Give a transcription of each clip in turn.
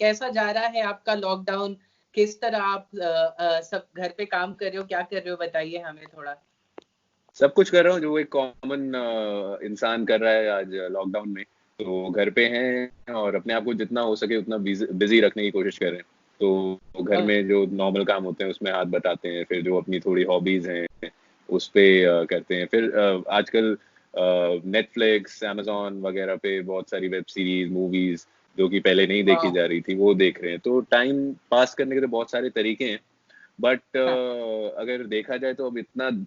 कैसा जा रहा है आपका लॉकडाउन? किस तरह आप सब घर पे काम कर रहे हो, क्या कर रहे हो, बताइए हमें थोड़ा। सब कुछ कर रहा हूँ जो एक कॉमन इंसान कर रहा है आज लॉकडाउन में। तो घर पे हैं और अपने आप को जितना हो सके उतना बिजी रखने की कोशिश कर रहे हैं। तो घर अ, में जो नॉर्मल काम होते हैं उसमें हाथ बटाते हैं, फिर जो अपनी थोड़ी हॉबीज हैं उस पे करते हैं। फिर आजकल नेटफ्लिक्स, amazon वगैरह पे बहुत सारी वेब सीरीज, मूवीज जो कि पहले नहीं देखी वाह! जा रही थी वो देख रहे हैं। तो टाइम पास करने के तो बहुत सारे तरीके हैं, बट हाँ। अगर देखा जाए तो अब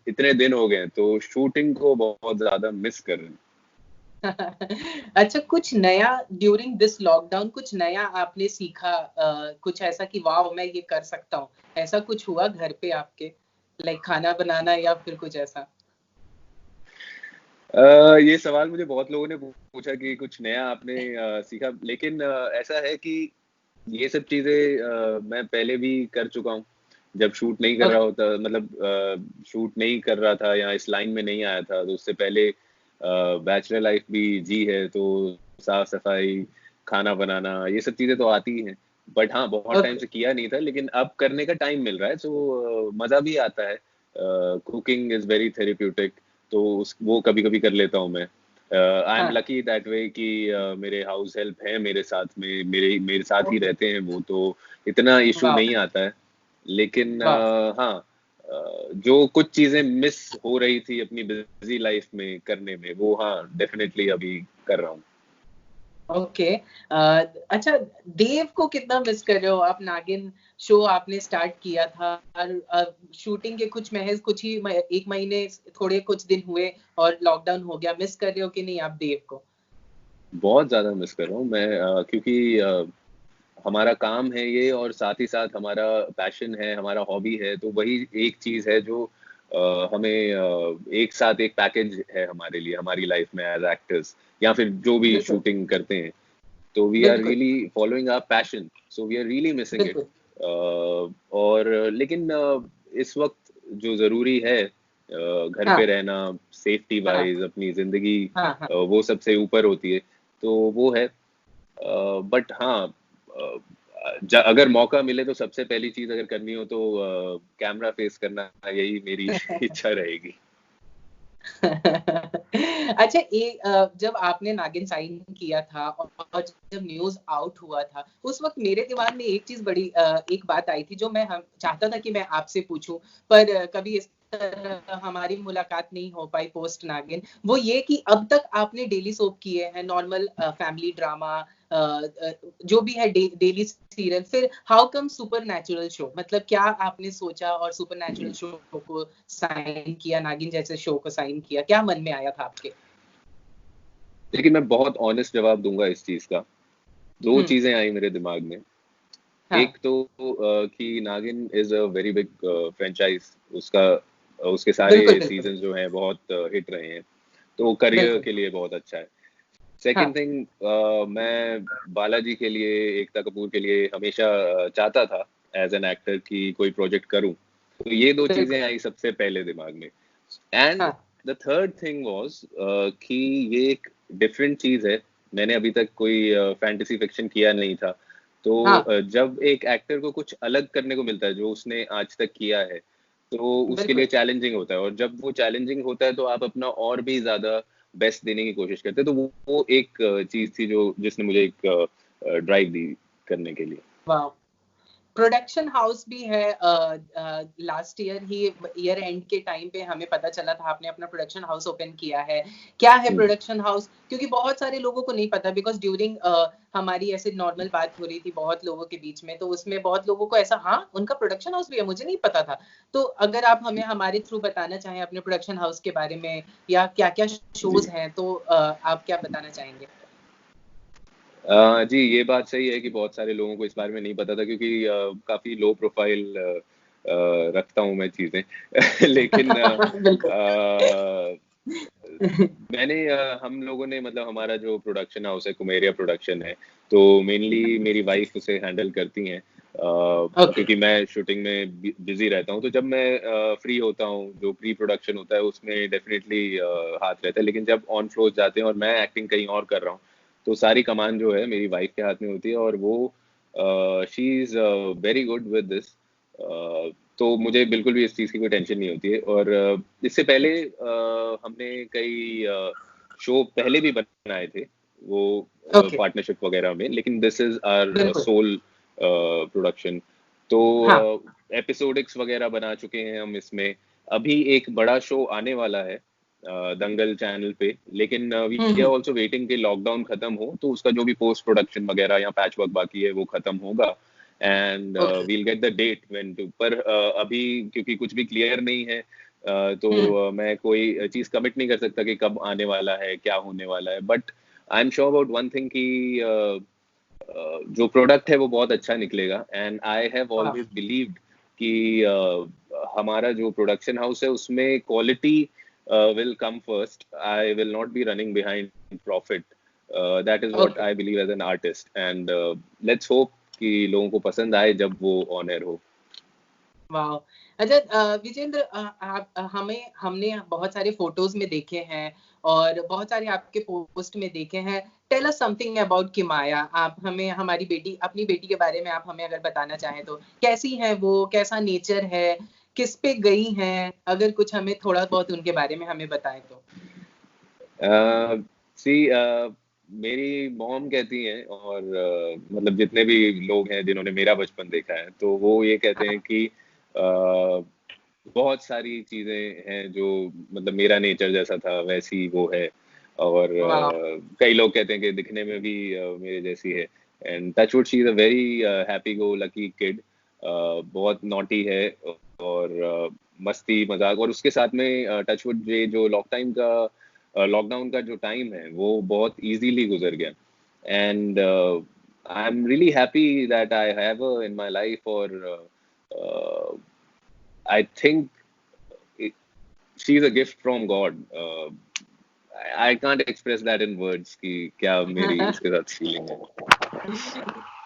इतने दिन हो गए हैं तो शूटिंग को बहुत ज्यादा मिस कर रहे हैं। अच्छा, कुछ नया ड्यूरिंग दिस लॉकडाउन कुछ नया आपने सीखा, कुछ ऐसा कि वाओ मैं ये कर सकता हूँ, ऐसा कुछ हुआ घर पे आपके, लाइक खाना बनाना या फिर कुछ ऐसा? ये सवाल मुझे बहुत लोगों ने पूछा कि कुछ नया आपने सीखा, लेकिन ऐसा है कि ये सब चीजें मैं पहले भी कर चुका हूँ। जब शूट नहीं कर रहा ओके। होता, मतलब शूट नहीं कर रहा था या इस लाइन में नहीं आया था, तो उससे पहले बैचलर लाइफ भी जी है। तो साफ सफाई, खाना बनाना, ये सब चीजें तो आती ही हैं। बट हाँ, बहुत टाइम ओके। से किया नहीं था, लेकिन अब करने का टाइम मिल रहा है, तो मजा भी आता है। कुकिंग इज वेरी थेरेप्यूटिक, तो वो कभी कभी कर लेता हूँ मैं। आई एम हाँ। लकी दैट वे कि मेरे हाउस हेल्प है मेरे साथ में, मेरे मेरे साथ ही ओके। रहते हैं वो, तो इतना इशू वाह! नहीं आता है। लेकिन वाह! हाँ, जो कुछ चीजें मिस हो रही थी अपनी बिजी लाइफ में करने में, वो हाँ डेफिनेटली अभी कर रहा हूँ। ओके। अच्छा, देव को कितना मिस कर रहे हो आप? नागिन शो आपने स्टार्ट किया था और शूटिंग के कुछ ही 1 महीने, थोड़े कुछ दिन हुए और लॉकडाउन हो गया। मिस कर रहे हो कि नहीं आप देव को? बहुत ज्यादा मिस कर रहा हूँ मैं, क्योंकि हमारा काम है ये, और साथ ही साथ हमारा पैशन है, हमारा हॉबी है। तो वही एक चीज है जो हमें एक साथ एक पैकेज है हमारे लिए, हमारी लाइफ में एज एक्टर्स, या फिर जो भी बिल्कुल, शूटिंग करते हैं। तो वी आर बिल्कुल, really following our passion, so we are really missing it. बिल्कुल, और लेकिन इस वक्त जो जरूरी है, घर पे हाँ, रहना, सेफ्टी हाँ, वाइज अपनी जिंदगी, हाँ, हाँ। वो सबसे ऊपर होती है। तो वो है। बट हाँ, अगर मौका मिले तो सबसे पहली चीज अगर करनी हो तो कैमरा फेस करना, यही मेरी इच्छा रहेगी। अच्छा, जब आपने नागिन साइन किया था और जब न्यूज़ आउट हुआ था, उस वक़्त मेरे दिमाग में एक चीज़ एक बात आई थी जो मैं हम चाहता था कि मैं आपसे पूछूँ, पर कभी इस तरह हमारी मुलाकात नहीं हो पाई पोस्ट नागिन। वो ये कि अब तक आपने डेली सोप किए हैं, नॉर्मल फैमिली ड्रामा, जो भी है डेली सीरियल, फिर हाउ कम सुपरनैचुरल शो? मतलब क्या आपने सोचा और सुपरनैचुरल शो को साइन किया, नागिन जैसे शो को साइन किया? क्या मन में आया था आपके? लेकिन मैं बहुत ऑनेस्ट जवाब दूंगा इस चीज का। दो हुँ। चीजें आई मेरे दिमाग में। हाँ। एक तो कि नागिन is a very big franchise, उसका उसके बिल्कुल, सारे बिल्कुल, सीजन जो हैं बहुत हिट रहे हैं, तो करियर बिल्कुल। के लिए बहुत अच्छा है। हाँ। सेकंड थिंग, मैं बालाजी के लिए, एकता कपूर के लिए हमेशा चाहता था एज एन एक्टर कि कोई प्रोजेक्ट करूं। तो ये दो बिल्कुल। चीजें आई सबसे पहले दिमाग में। एंड हाँ। द थर्ड थिंग वाज कि ये एक डिफरेंट चीज है। मैंने अभी तक कोई फैंटेसी फिक्शन किया नहीं था। तो हाँ। जब एक एक्टर को कुछ अलग करने को मिलता है जो उसने आज तक किया है, तो उसके लिए बिल्कुल। चैलेंजिंग होता है, और जब वो चैलेंजिंग होता है तो आप अपना और भी ज्यादा बेस्ट देने की कोशिश करते हैं। तो वो एक चीज थी जो जिसने मुझे एक ड्राइव दी करने के लिए। वाह! प्रोडक्शन हाउस भी है। Last year he, year and के टाइम पे हमें पता चला था आपने अपना प्रोडक्शन हाउस ओपन किया है। क्या है हम्म। Production house? क्योंकि बहुत सारे लोगों को नहीं पता, बिकॉज़ ड्यूरिंग हमारी ऐसे नॉर्मल बात हो रही थी बहुत लोगों के बीच में, तो उसमें बहुत लोगों को ऐसा, हाँ, उनका प्रोडक्शन हाउस भी है, मुझे नहीं पता था। तो अगर आप हमें हमारे थ्रू बताना चाहें अपने प्रोडक्शन हाउस के बारे में या क्या-क्या जी। शोज़ हैं, तो आप क्या बताना चाहेंगे? जी, ये बात सही है कि बहुत सारे लोगों को इस बारे में नहीं पता था, क्योंकि काफी लो प्रोफाइल रखता हूँ मैं चीजें। लेकिन बिल्कुल। अ, हम लोगों ने, मतलब हमारा जो प्रोडक्शन हाउस है, कुमेरिया प्रोडक्शन है, तो मेनली मेरी वाइफ उसे हैंडल करती हैं, ओके। क्योंकि मैं शूटिंग में बिजी रहता हूँ। तो जब मैं फ्री होता हूँ, जो प्री प्रोडक्शन होता है उसमें डेफिनेटली हाथ रहता है। लेकिन जब ऑन फ्लोर जाते हैं और मैं एक्टिंग कहीं और कर रहा हूँ, तो सारी कमान जो है मेरी वाइफ के हाथ में होती है, और वो she is very good with this, तो मुझे बिल्कुल भी इस चीज़ की कोई टेंशन नहीं होती है। और इससे पहले हमने कई शो पहले भी बनाए थे वो ओके। पार्टनरशिप वगैरह में, लेकिन दिस इज आवर बिल्कुल। Sole production. तो हाँ। एपिसोडिक्स वगैरह बना चुके हैं हम इसमें। अभी एक बड़ा शो आने वाला है दंगल चैनल पे, लेकिन we are hmm. Also waiting कि लॉकडाउन खत्म हो तो उसका जो भी पोस्ट प्रोडक्शन वगैरह या पैच वर्क बाकी है वो खत्म होगा, and okay. We'll get the date when to. पर अभी क्योंकि कुछ भी क्लियर नहीं है, तो हम्म। मैं कोई चीज कमिट नहीं कर सकता कि कब आने वाला है, क्या होने वाला है। But I am sure about one thing कि जो प्रोडक्ट है वो बहुत अच्छा निकलेगा, एंड आई हैव हाँ। ऑलवेज बिलीव्ड कि हमारा जो प्रोडक्शन हाउस है उसमें quality will come first. I will not be running behind profit. That is what okay. I believe as an artist. And let's hope कि लोगों को पसंद आए जब वो ऑन एयर हो। वाह! अच्छा, विजेंद्र, आप हमने बहुत सारे फ़ोटोज़ में देखे हैं और बहुत सारे आपके पोस्ट में देखे हैं। Tell us something about Kimaya. आप हमें अपनी बेटी के बारे में आप हमें अगर बताना चाहें तो? कैसी हैं वो? कैसा नेचर है? किस पे गई हैं? अगर कुछ हमें थोड़ा बहुत उनके बारे में हमें बताएँ तो? सी मेरी मॉम कहती हैं, और मतलब जितने भी लोग हैं जिन्होंने मेरा बचपन देखा है, तो वो ये कहते हैं हाँ। कि बहुत सारी चीजें हैं जो मतलब मेरा नेचर जैसा था वैसी वो है। और वाह! कई लोग कहते हैं कि दिखने में भी मेरे जैसी है। And touchwood she is a very happy go lucky kid. बहुत नॉटी है, और मस्ती मजाक, और उसके साथ में टचवुड ये जो लॉकडाउन का जो टाइम है वो बहुत इजीली गुजर गया। And I am really happy that I have her in my life, और I think she is a gift from God. I can't express that in words कि क्या मेरी उसके साथ फीलिंग है।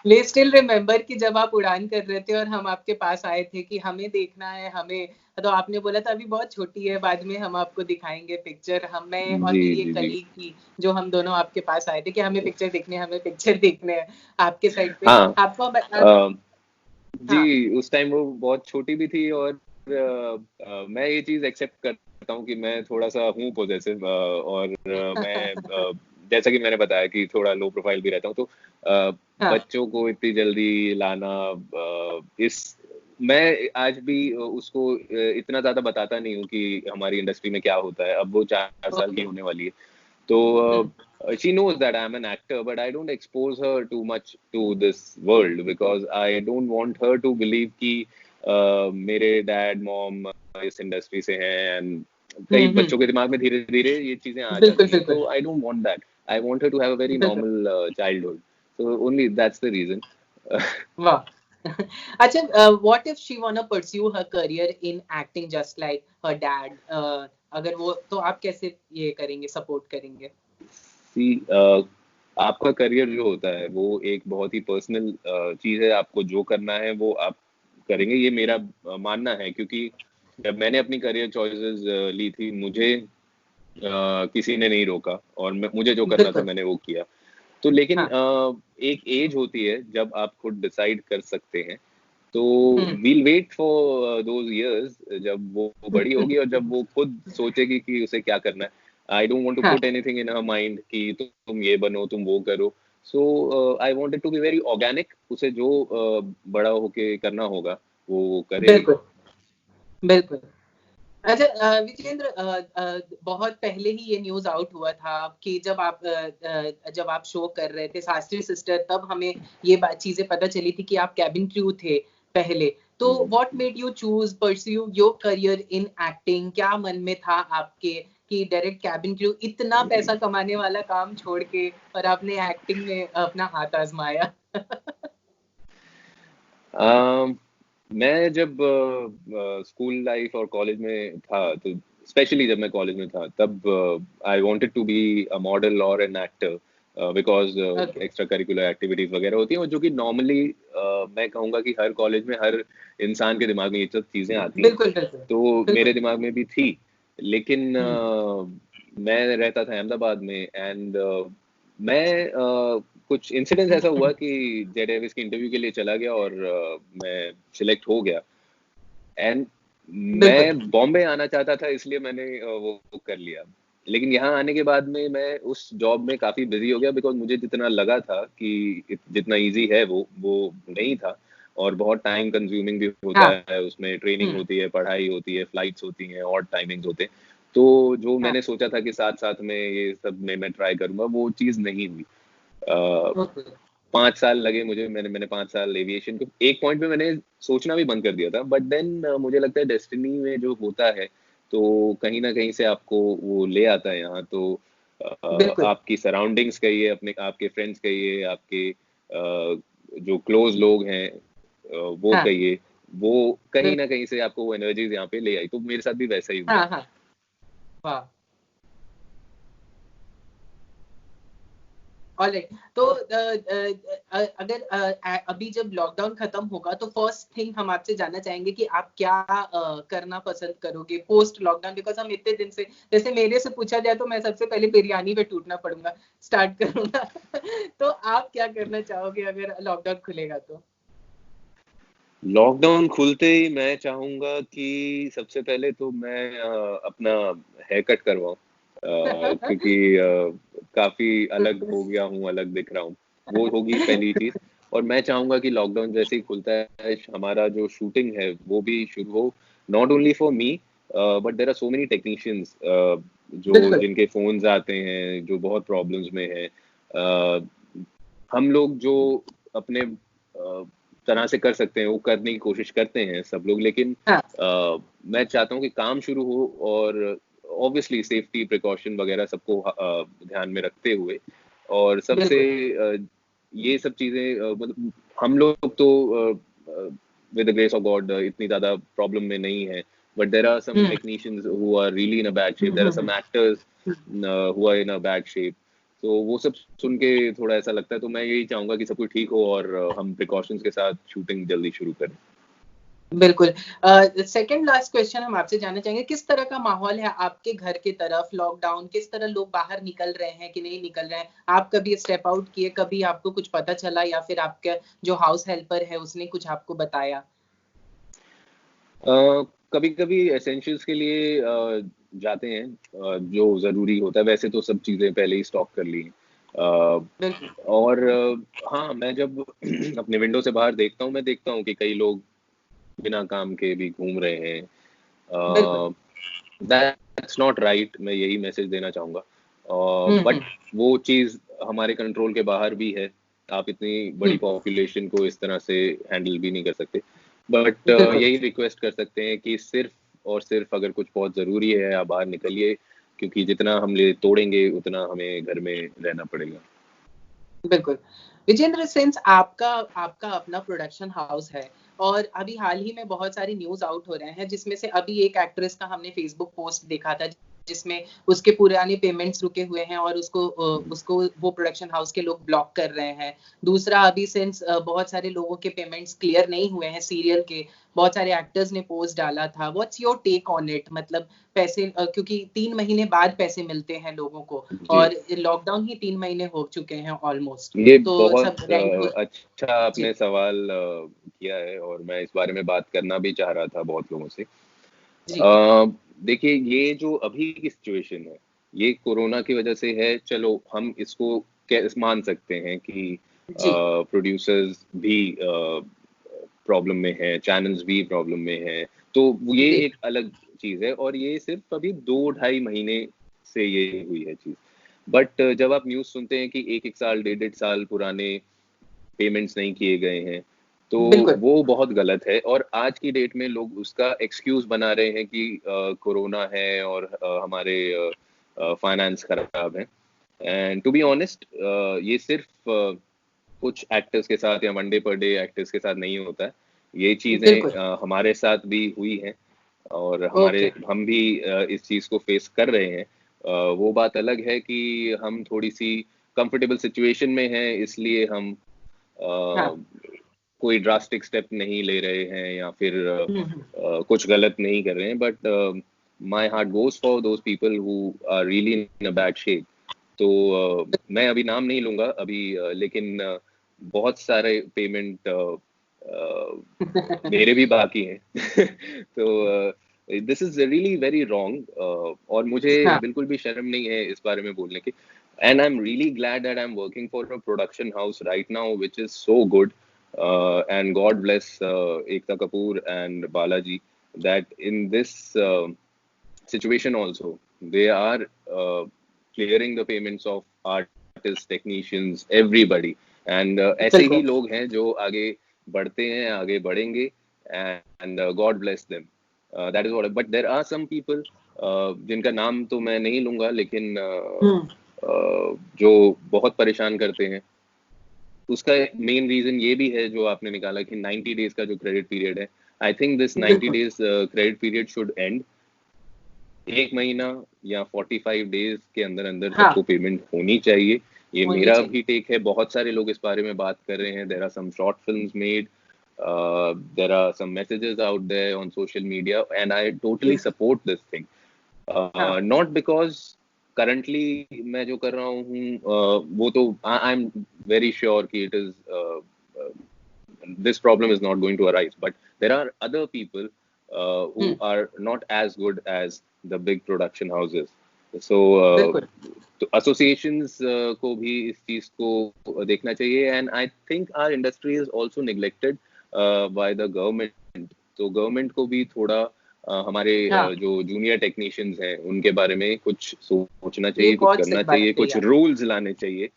वे स्टिल रिमेम्बर कि जब आप उड़ान कर रहे थे और हम आपके पास आए थे कि हमें देखना है, हमें तो आपने बोला था अभी बहुत छोटी है, बाद में हम आपको दिखाएँगे पिक्चर। मैं और जी मेरी जी एक जी। कलीग थी, जो हम दोनों आपके पास आए थे कि हमें पिक्चर देखने हैं, हमें पिक्चर देखने हैं आपके साइड पे। हाँ। आपको हाँ। जी, उस टाइम वो बहुत छोटी भी थी, और मैं ये चीज़ एक्सेप्ट करता हूँ कि मैं थोड़ा-सा हूँ पॉसेसिव, और मैं जैसा कि मैंने बताया कि थोड़ा लो प्रोफाइल भी रहता हूँ, तो हाँ। बच्चों को इतनी जल्दी लाना, इस मैं आज भी उसको इतना ज़्यादा बताता नहीं हूँ कि हमारी इंडस्ट्री में क्या होता है। अब वो 4 साल की ओके। होने वाली है। तो हुँ। she knows that I'm an actor, but I don't expose her too much to this world because I don't want her to believe कि मेरे डैड मॉम इस इंडस्ट्री से हैं, एंड हुँ, कई हुँ। बच्चों के दिमाग में धीरे धीरे ये चीजें आ बिल्कुल, जाती हैं, बिल्कुल। तो I don't want that. I want her to have a very बिल्कुल। Normal childhood, so only that's the reason. वाह! अच्छा, what if she wanna pursue her career in acting just like her dad? अगर वो तो आप कैसे ये करेंगे, सपोर्ट करेंगे? सी आपका करियर जो होता है वो एक बहुत ही पर्सनल चीज है। आपको जो करना है वो आप करेंगे, ये मेरा मानना है। क्योंकि जब मैंने अपनी करियर चॉइसेस ली थी, मुझे किसी ने नहीं रोका, और मुझे जो करना था बिल्कुल। मैंने वो किया। तो लेकिन हाँ। एक एज होती है जब आप खुद डिसाइड कर सकते हैं, तो हुँ। We'll wait for those years जब वो बड़ी होगी और जब वो खुद सोचेगी कि उसे क्या करना है। आई डोंट वांट टू हाँ। Put anything in her mind कि तुम ये बनो, तुम वो करो। So I wanted to be very organic. उसे जो बड़ा होके करना होगा वो करेगी। बिल्कुल, बिल्कुल। अच्छा, विजेंद्र, बहुत पहले ही ये न्यूज़ आउट हुआ था कि जब आप शो कर रहे थे शास्त्री सिस्टर, तब हमें ये चीज़ें पता चली थी कि आप केबिन क्रू थे पहले। तो hmm. What made you choose pursue your career in acting? क्या मन में था आपके कि डायरेक्ट केबिन क्रू, इतना पैसा कमाने वाला काम छोड़ के और आपने एक्टिंग में अपना हाथ आज़माया? अम, मैं जब स्कूल लाइफ और कॉलेज में था, तो स्पेशली जब मैं कॉलेज में था, तब I wanted to be a model और an actor, because okay. Extra curricular activities वगैरह होती हैं, और जो कि नॉर्मली मैं कहूँगा कि हर कॉलेज में हर इंसान के दिमाग में ये सब चीज़ें आती हैं। बिल्कुल, बिल्कुल। तो मेरे बिल्कुल। दिमाग में भी थी, लेकिन हुँ। मैं रहता था अहमदाबाद में, एंड मैं कुछ इंसिडेंस ऐसा हुआ कि जेड एयरवेज के इंटरव्यू के लिए चला गया और मैं सिलेक्ट हो गया एंड बिल्कुल। मैं बॉम्बे आना चाहता था, इसलिए मैंने वो कर लिया। लेकिन यहाँ आने के बाद में मैं उस जॉब में काफी बिजी हो गया, बिकॉज मुझे जितना लगा था कि जितना इजी है वो नहीं था, और बहुत टाइम कंज्यूमिंग भी होता हाँ। है उसमें। ट्रेनिंग हम्म। होती है, पढ़ाई होती है, फ्लाइट्स होती हैं, और टाइमिंग्स होते हैं। तो जो हाँ। मैंने सोचा था कि साथ साथ में ये सब में मैं ट्राई करूंगा, वो चीज़ नहीं हुई। अ, ओके। 5 साल लगे मुझे। मैंने 5 साल एविएशन को एक पॉइंट पे मैंने सोचना भी बंद कर दिया था, बट देन मुझे लगता है डेस्टिनी में जो होता है तो कहीं ना कहीं से आपको वो ले आता है यहाँ। तो बिल्कुल। आपकी सराउंडिंग्स कहिए, अपने आपके फ्रेंड्स कहिए, आपके जो क्लोज लोग हैं वो हाँ। कहिए, वो कहीं बिल्कुल। ना कहीं से आपको वो एनर्जीज यहाँ पे ले आई। तो मेरे साथ भी वैसा ही हुआ। हाँ। हाँ। वाह। ऑलराइट। तो अगर अभी जब लॉकडाउन खत्म होगा तो फर्स्ट थिंग हम आपसे जानना चाहेंगे कि आप क्या करना पसंद करोगे पोस्ट लॉकडाउन, बिकॉज हम इतने दिन से, जैसे मेरे से पूछा जाए तो मैं सबसे पहले बिरयानी पे टूटना पड़ूंगा, स्टार्ट करूंगा। तो आप क्या करना चाहोगे अगर लॉकडाउन खुलेगा तो? लॉकडाउन खुलते ही मैं चाहूंगा कि सबसे पहले तो मैं अपना हेयर कट करवाऊं, क्योंकि काफी अलग हो गया हूँ, अलग दिख रहा हूँ। वो होगी पहली चीज। और मैं चाहूंगा कि लॉकडाउन जैसे ही खुलता है, हमारा जो शूटिंग है वो भी शुरू हो। Not only for me, but there are so many technicians जो बिल्कुल। जिनके फोन्स आते हैं, जो बहुत प्रॉब्लम्स में हैं। हम लोग जो अपने तरह से कर सकते हैं वो करने की कोशिश करते हैं सब लोग, लेकिन हाँ। मैं चाहता हूँ कि काम शुरू हो, और ऑब्वियसली सेफ्टी प्रिकॉशन वगैरह सबको ध्यान में रखते हुए। और सबसे बिल्कुल। ये सब चीजें मतलब हम लोग तो with the grace of God इतनी ज्यादा प्रॉब्लम में नहीं है, but there are some hmm. Technicians who are really in a bad shape, there are hmm. Some actors who are in a bad shape. तो वो सब सुन के थोड़ा ऐसा लगता है। तो मैं यही चाहूंगा कि सब कुछ ठीक हो और हम प्रिकॉशंस के साथ शूटिंग जल्दी शुरू करें। बिल्कुल। सेकंड लास्ट क्वेश्चन हम आपसे जानना चाहेंगे, किस तरह का माहौल है आपके घर की तरफ लॉकडाउन, किस तरह लोग बाहर निकल रहे हैं कि नहीं निकल रहे हैं? आप कभी स्टेप आउट किए, कभी आपको कुछ पता चला, या फिर आपके जो हाउस हेल्पर है उसने कुछ आपको बताया? कभी कभी एसेंशियल्स के लिए जाते हैं, जो ज़रूरी होता है। वैसे तो सब चीज़ें पहले ही स्टॉक कर ली हैं। बिल्कुल। और हाँ, मैं जब अपने विंडो से बाहर देखता हूँ, मैं देखता हूँ कि कई लोग बिना काम के भी घूम रहे हैं। बिल्कुल। दैट्स नॉट राइट, मैं यही मैसेज देना चाहूँगा। बट हम्म। वो चीज़ हमारे कंट्रोल के बाहर भी है। आप इतनी बड़ी हम्म। पॉपुलेशन को इस तरह से हैंडल भी नहीं कर सकते। बट बिल्कुल। यही रिक्वेस्ट कर सकते हैं कि सिर्फ और सिर्फ अगर कुछ बहुत ज़रूरी है आप बाहर निकलिए, क्योंकि जितना हम ले तोड़ेंगे उतना हमें घर में रहना पड़ेगा। बिल्कुल। विजेंद्र, सिंस आपका आपका अपना प्रोडक्शन हाउस है और अभी हाल ही में बहुत सारी न्यूज़ आउट हो रहे हैं, जिसमें से अभी एक एक्ट्रेस का हमने फेसबुक पोस्ट देखा था जिसमें उसके पुराने पेमेंट्स रुके हुए हैं और उसको वो प्रोडक्शन हाउस के लोग ब्लॉक कर रहे हैं। दूसरा, अभी सिंस बहुत सारे लोगों के पेमेंट्स क्लियर नहीं हुए हैं सीरियल के, बहुत सारे एक्टर्स ने पोस्ट डाला था। What's your take on it? मतलब पैसे, क्योंकि 3 महीने बाद पैसे मिलते हैं लोगों को, जी, और लॉकडाउन ही 3 महीने हो चुके हैं ऑलमोस्ट। ये तो बहुत सब रेंट हो। अच्छा जी। आपने सवाल किया है, और मैं इस बारे में बात करना भी चाह रहा था बहुत लोगों से। जी। देखिए, ये जो अभी की सिचुएशन है, ये कोरोना की वजह से है। चलो हम इसको मान सकते हैं कि जी। प्रोड्यूसर्स भी प्रॉब्लम में हैं, चैनल्स भी प्रॉब्लम में हैं। तो ये जी। एक अलग चीज़ है, और ये सिर्फ अभी 2 ढाई महीने से ये हुई है चीज़। बट जब आप न्यूज़ सुनते हैं कि 1-1 साल, 1.5 साल पुराने पेमेंट्स नहीं किए गए हैं, तो बिल्कुल। वो बहुत गलत है। और आज की डेट में लोग उसका एक्सक्यूज़ बना रहे हैं कि कोरोना है और हमारे फाइनेंस खराब है। एंड टू बी ऑनेस्ट, ये सिर्फ कुछ एक्टर्स के साथ या one day per day actors के साथ नहीं होता है। ये चीज़ें बिल्कुल। हमारे साथ भी हुई हैं, और ओके। हम भी इस चीज़ को फेस कर रहे हैं। वो बात अलग है कि हम थोड़ी-सी कंफर्टेबल सिचुएशन में हैं, इसलिए हम हाँ। कोई ड्रास्टिक स्टेप नहीं ले रहे हैं, या फिर हम्म। कुछ गलत नहीं कर रहे हैं। But my heart goes for those people who are really in a bad shape. तो मैं अभी नाम नहीं लूंगा अभी, लेकिन बहुत सारे पेमेंट मेरे भी बाकी हैं। तो this is really very wrong, और मुझे हाँ बिल्कुल भी शर्म नहीं है इस बारे में बोलने की। And I am really glad that I am working for a production house right now which is so good, and God bless Ekta Kapoor and Balaji, that in this situation also they are clearing the payments of artists, technicians, everybody, and ऐसे ही बिल्कुल। लोग हैं जो आगे बढ़ते हैं, आगे बढ़ेंगे, and God bless them. That is what. But there are some people जिनका नाम तो मैं नहीं लूंगा, लेकिन जो बहुत परेशान करते हैं। उसका मेन रीजन ये भी है जो आपने निकाला कि 90 डेज का जो क्रेडिट पीरियड है, आई थिंक दिस 90 बिल्कुल। Days credit period should and. 1 महीना या 45 डेज के अंदर अंदर हाँ सबको पेमेंट होनी चाहिए। ये होनी मेरा चाहिए। भी टेक है, बहुत सारे लोग इस बारे में बात कर रहे हैं। There are some short films made, there are some messages out there on social media, and I totally support this thing. हाँ नॉट बिकॉज करंटली मैं जो कर रहा हूँ वो तो आई एम वेरी श्योर कि it is this problem is not going to arise, but there are other people who are not as good as the big production houses. So बिल्कुल। तो associations को भी इस चीज को देखना चाहिए, and I think our industry is also neglected by the government. तो गवर्नमेंट को भी थोड़ा हमारे हाँ जो जूनियर टेक्नीशियंस हैं उनके बारे में कुछ सोचना ये चाहिए, कुछ बहुत करना सही बात चाहिए, कही कुछ आपने। रूल्स लाने चाहिए।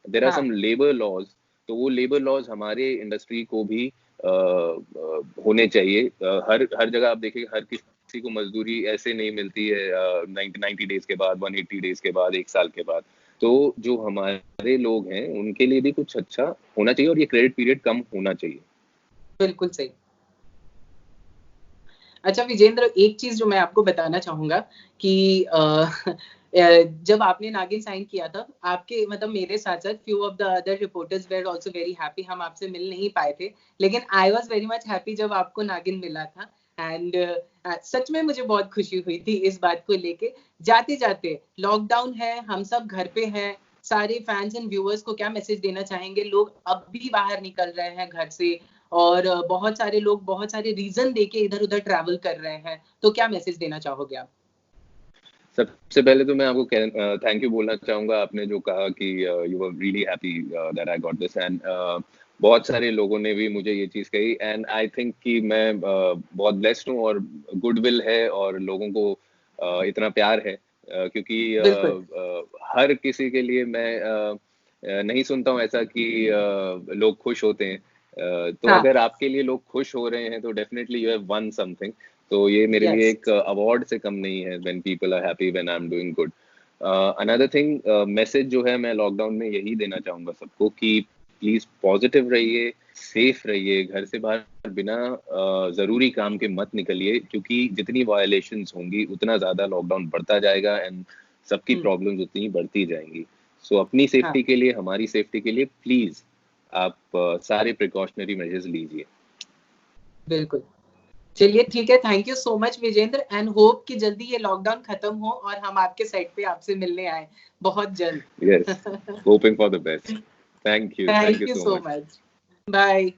देयर आर हाँ सम लेबर लॉज, तो वो लेबर लॉज हमारे इंडस्ट्री को भी होने चाहिए। हर हर जगह आप देखिए, हर किसी को मजदूरी ऐसे नहीं मिलती है 90 डेज के बाद, 180 डेज के बाद, 1 साल के बाद। तो जो हमारे लोग हैं उनके लिए भी कुछ अच्छा होना चाहिए, और ये क्रेडिट पीरियड कम होना चाहिए। बिल्कुल सही। अच्छा विजेंद्र, एक चीज जो मैं आपको बताना चाहूंगा कि जब आपने नागिन साइन किया था, आपके मतलब मेरे साथ साथ few of the other reporters where also very happy. हम आपसे मिल नहीं पाए थे, लेकिन I was very much happy जब आपको नागिन मिला था। एंड सच में मुझे बहुत खुशी हुई थी इस बात को लेके। जाते जाते, लॉकडाउन है, हम सब घर पे हैं, सारे फैंस एंड व्यूअर्स को क्या मैसेज देना चाहेंगे? लोग अब भी बाहर निकल रहे हैं घर से, और बहुत सारे लोग बहुत सारे रीजन देके इधर उधर ट्रैवल कर रहे हैं, तो क्या मैसेज देना चाहोगे आप? सबसे पहले तो मैं आपको थैंक यू बोलना चाहूंगा। आपने जो कहा कि you were really happy that I got this, and बहुत सारे लोगों ने भी मुझे ये चीज कही, एंड आई थिंक कि मैं बहुत ब्लेस्ड हूँ, और गुडविल है, और लोगों को इतना प्यार है, क्योंकि बिल्कुल। हर किसी के लिए मैं नहीं सुनता हूँ ऐसा कि लोग खुश होते हैं। तो हाँ अगर आपके लिए लोग खुश हो रहे हैं तो definitely you have one something. तो ये मेरे लिए यस एक अवार्ड से कम नहीं है, when people are happy, when I am doing good. Another thing, message जो है मैं लॉकडाउन में यही देना चाहूंगा सबको कि प्लीज पॉजिटिव रहिए, सेफ रहिए, घर से बाहर बिना जरूरी काम के मत निकलिए, क्योंकि जितनी वायलेशंस होंगी उतना ज्यादा लॉकडाउन बढ़ता जाएगा, एंड सबकी प्रॉब्लम्स उतनी ही बढ़ती जाएंगी। सो अपनी हाँ सेफ्टी के लिए, हमारी सेफ्टी के लिए प्लीज आप सारे प्रिकॉशनरी मेजर्स लीजिए। बिल्कुल। चलिए ठीक है, thank you so much Vijender, and hope कि जल्दी ये लॉकडाउन खत्म हो और हम आपके साइड पे आपसे मिलने आए बहुत जल्द। Yes, hoping for the best. Thank you thank you so so much. Much. Bye.